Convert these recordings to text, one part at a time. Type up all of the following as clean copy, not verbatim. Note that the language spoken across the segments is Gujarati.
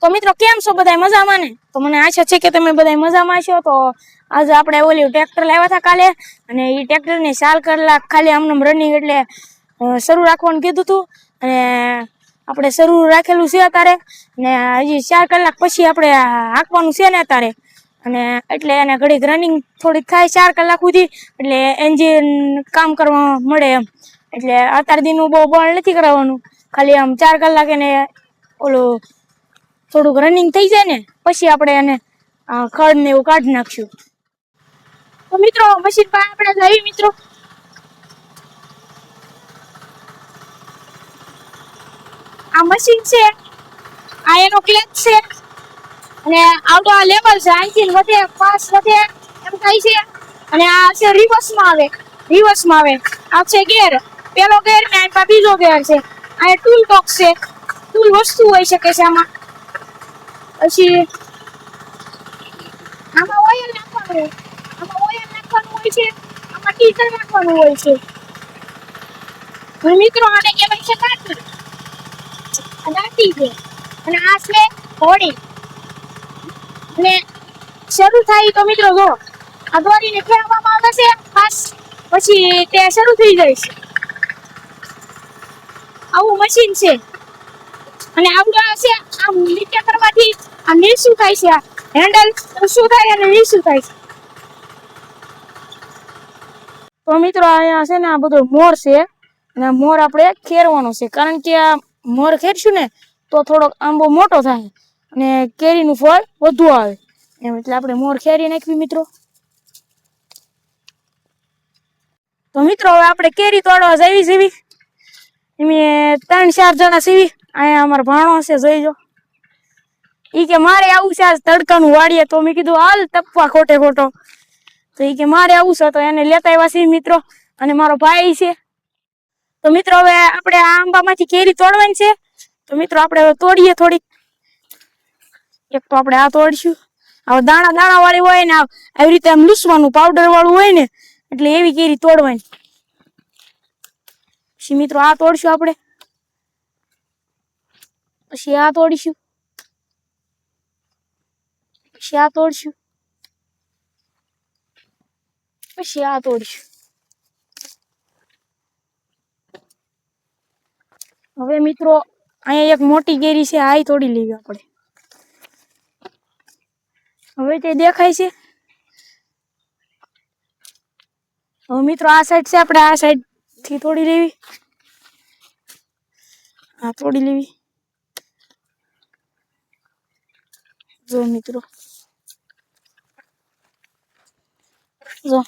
તો મિત્રો કેમ છો બધા મજામાં ને? તો મને આશા છે કે તમે બધા મજામાં છો। તો આજે આપણે ઓલી ટ્રેક્ટર લાવ્યા હતા કાલે, અને એ ટ્રેક્ટર ની 4 કલાક ખાલી આમનું રનિંગ એટલે શરૂ રાખવાનું કીધું હતું, અને આપણે શરૂ રાખેલું છે અત્યારે, ને હજી 4 કલાક પછી આપણે હાંકવાનું છે ને અત્યારે, અને એટલે એને ઘડીક રનિંગ થોડીક થાય 4 કલાક સુધી, એટલે એન્જિન કામ કરવા મળે એમ। એટલે અત્યાર દીનું બહુ બળ નથી કરાવવાનું, ખાલી આમ 4 કલાક એને ઓલું થોડુંક રનિંગ થઈ જાય ને પછી આપણે એને ખડ ને એવું કાઢી નાખશું। તો મિત્રો મશીન પર આપણે જઈએ મિત્રો। આ મશીન છે, આ એનો ક્લેચ છે, અને આવડો આ લેવલ છે, અહીંથી વધે પાસ વધે એમ થાય છે, અને આ છે રિવર્સમાં આવે, આ છે ગેર, પેલો ગેર ને આ બીજો ગેર છે। આ ટૂલ બોક્સ છે, ટૂલ વસ્તુ હોઈ શકે છે આમાં। પછી આમાં ઓઇલ નાખવાનું હોય છે, આમાં ડીઝલ નાખવાનું હોય છે। મિત્રો આને કહેવાય છે કાટર, દાંતી છે, અને આ છે હોડી। અને શરૂ થાય તો મિત્રો જો આ દોરીને ફેરવવામાં આવે છે ખાસ, પછી તે શરૂ થઈ જાય છે। આવું મશીન છે, અને આવડું છે આમ નીચે કરવાથી આ નીચું થાય છે, આ હેન્ડલ ઊંચું થાય અને નીચું થાય છે। તો મિત્રો અહીંયા છે ને આ બધો મોર છે, અને મોર આપણે ખેરવાનો છે, કારણ કે આ મોર ખેરશું ને તો થોડોક આંબો મોટો થાય અને કેરીનું ફળ વધુ આવે એમ, એટલે આપણે મોર ખેરી નાખવી મિત્રો। તો મિત્રો હવે આપણે કેરી તોડવા જવી એમ 3-4 જણા સીવી। અહીંયા અમારો ભાણો છે, જોઈજો, ઈ કે મારે આવું છે આજ તડકાનું વાડીએ, તો મેં કીધું હાલ તપવા ખોટે ખોટો, તો ઈ કે મારે આવું છે, તો એને લેતા આવ્યા છે મિત્રો, અને મારો ભાઈ છે। તો મિત્રો હવે આપણે આ આંબામાંથી કેરી તોડવાની છે, તો મિત્રો આપણે હવે તોડીએ થોડીક। એક તો આપણે આ તોડશું, હવે દાણા દાણા વાળી હોય ને આવી રીતે આમ લૂસવાનું પાવડર વાળું હોય ને, એટલે એવી કેરી તોડવાની। પછી મિત્રો આ તોડશું આપણે, પછી આ તોડીશું, પછી આ તોડશું, પછી આ તોડશું। હવે મિત્રો અહીંયા એક મોટી કેરી છે, આ તોડી લેવી આપણે। હવે તે દેખાય છે। હવે મિત્રો આ સાઈડ છે, આપણે આ સાઈડ થી તોડી લેવી, આ તોડી લેવી। જો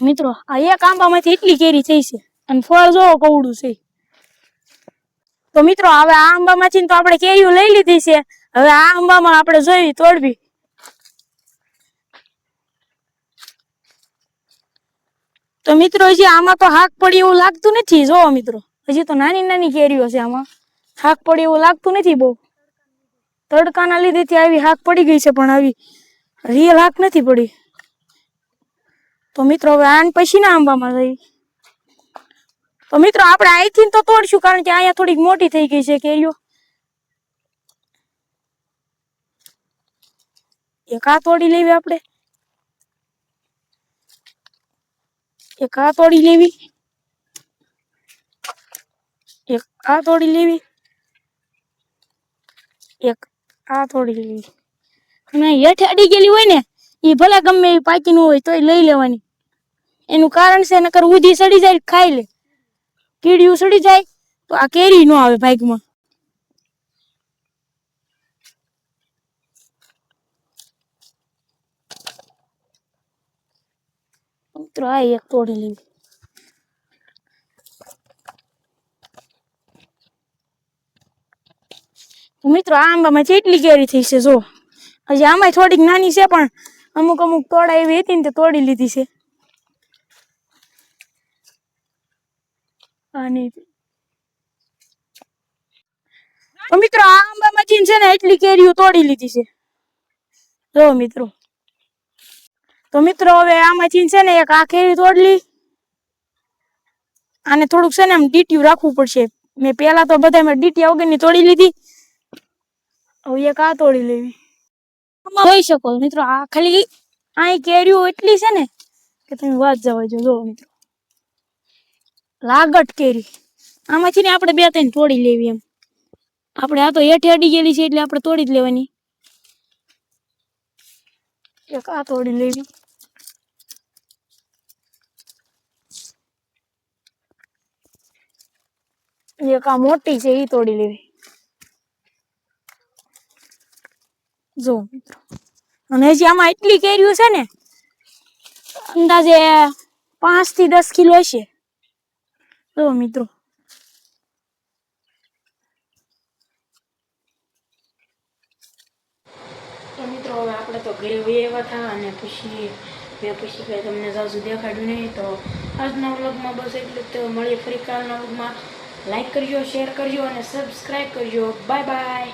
મિત્રો આ એક આંબામાંથી એટલી કેરી થઈ છે, અને ફળ જોવો કવડું છે। તો મિત્રો હવે આ આંબામાંથી તો આપણે કેરીઓ લઈ લીધી છે, હવે આ આંબામાં આપણે જોઈ તોડવી। તો મિત્રો હજી આમાં તો હાક પડી એવું લાગતું નથી, જોવો મિત્રો હજી તો નાની નાની કેરીઓ છે, આમાં હાક પડી એવું લાગતું નથી બહુ, તડકાના લીધેથી આવી હાક પડી ગઈ છે, પણ આવી રિયલ હાક નથી પડી। તો મિત્રો હવે આન પછી ના આંબામાં જઈ। તો મિત્રો આપણે અહીંથી તો તોડશું, કારણ કે અહીંયા થોડીક મોટી થઈ ગઈ છે કેરીઓ। એક આ તોડી લેવી આપણે, એક આ તોડી લેવી, એક આ તોડી લેવી, એક આ તોડી લેવી। અને હેઠે અડી ગયેલી હોય ને એ ભલે ગમે એ પાકી ન હોય તોય લઈ લેવાની, એનું કારણ છે નકર ઉધી સડી જાય ખાઈ લે, કીડીયું સડી જાય તો આ કેરી નો આવે ભાગમાં। મિત્રો આ એક તોડી લેવી। મિત્રો આ આંબામાં કેટલી કેરી થઈ છે, જો હજી આમાં થોડીક નાની છે, પણ અમુક તોડા એવી હતી ને તે તોડી લીધી છે। તો મિત્રો આ આંબામાંથી છે ને એટલી કેરીઓ તોડી લીધી છે, જો મિત્રો। તો મિત્રો હવે આમાંથી છે ને એક આ કેરી તોડલી, આને થોડુંક છે ને આમ ડીટીયું રાખવું પડશે, મેં પેલા તો બધામાં ડીટીયા વગરની તોડી લીધી, હવે એક આ તોડી લેવી। આમાં જોઈ શકો છો મિત્રો, આ ખાલી અહીં કેરીઓ એટલી છે ને કે તમે વાત જવા જો મિત્રો, લાગટ કેરી. આમાંથી ને આપણે 2-3 તોડી લેવી એમ. આપણે આ તો હેઠે અડી ગયેલી છે એટલે આપણે તોડી જ લેવાની. એક આ તોડી લેવી, એક આ મોટી છે એ તોડી લેવી. જો મિત્રો, અને હજી આમાં એટલી કેરીઓ છે ને અંદાજે 5 થી 10 કિલો હશે. જો મિત્રો, તો મિત્રો હવે આપણે તો ઘરે આવ્યા હતા અને પછી કઈ તમને જાજુ દેખાડ્યું નહીં. તો આજના વ્લોગમાં બસ એટલું જ. તો મળીએ ફરી કાલના વ્લોગમાં. લાઈક કરજો, શેર કરજો અને સબસ્ક્રાઈબ કરજો. Bye bye.